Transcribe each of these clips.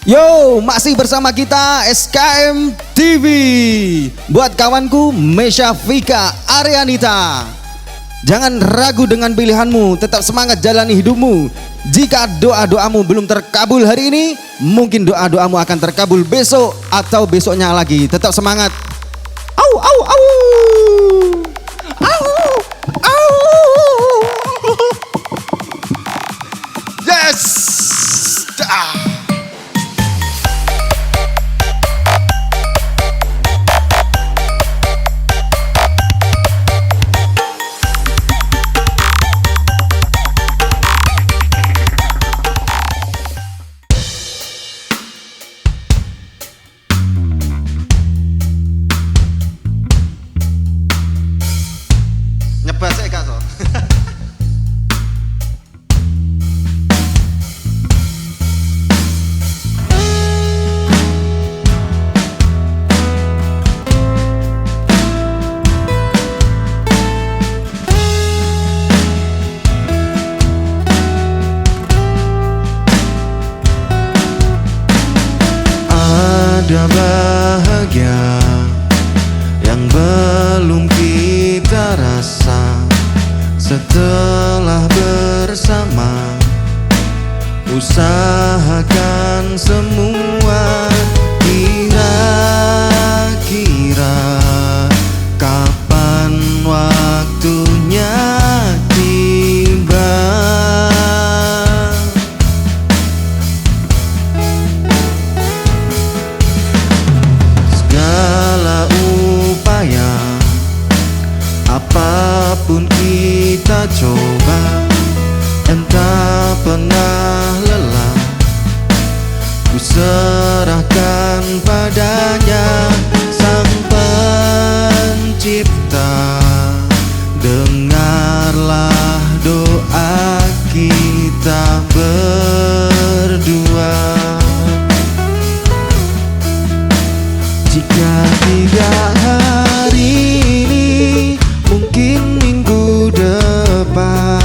Yo, masih bersama kita SKM TV. Buat kawanku Mesha Vika Arianita, jangan ragu dengan pilihanmu, tetap semangat jalani hidupmu. Jika doa-doamu belum terkabul hari ini, mungkin doa-doamu akan terkabul besok atau besoknya lagi. Tetap semangat. Au au au. Au au. Yes. Nyebat saya gak so. Ada bahagia yang belum kita rasa setelah bersama. Usahakan semua, kira-kira kapan waktunya tiba. Segala upaya, apapun kita coba, entah pernah lelah. Ku serahkan padanya, Sang Pencipta. Dengarlah doa kita berdua. Jika tidak hari ini, mungkin minggu depan.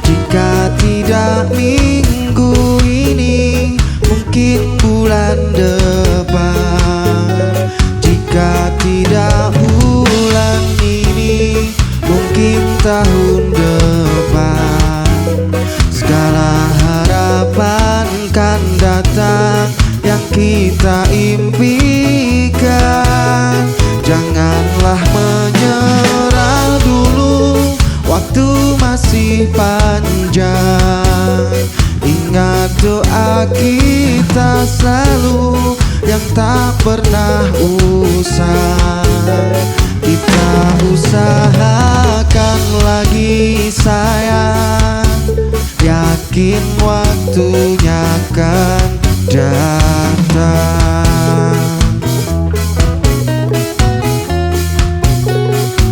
Jika tidak minggu ini, mungkin bulan depan. Jika tidak bulan ini, mungkin tahun depan. Segala harapan kan datang yang kita impikan. Janganlah menyerah dulu, waktu masih panjang. Ingat doa kita selalu yang tak pernah usang. Kita usahakan lagi sayang, yakin waktunya akan datang.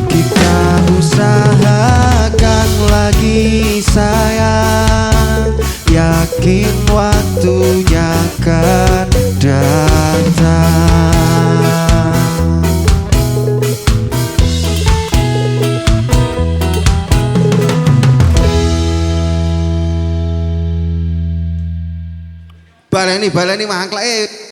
Kita usahakan lagi sayang, yakin waktunya akan datang. Baleni mangklake.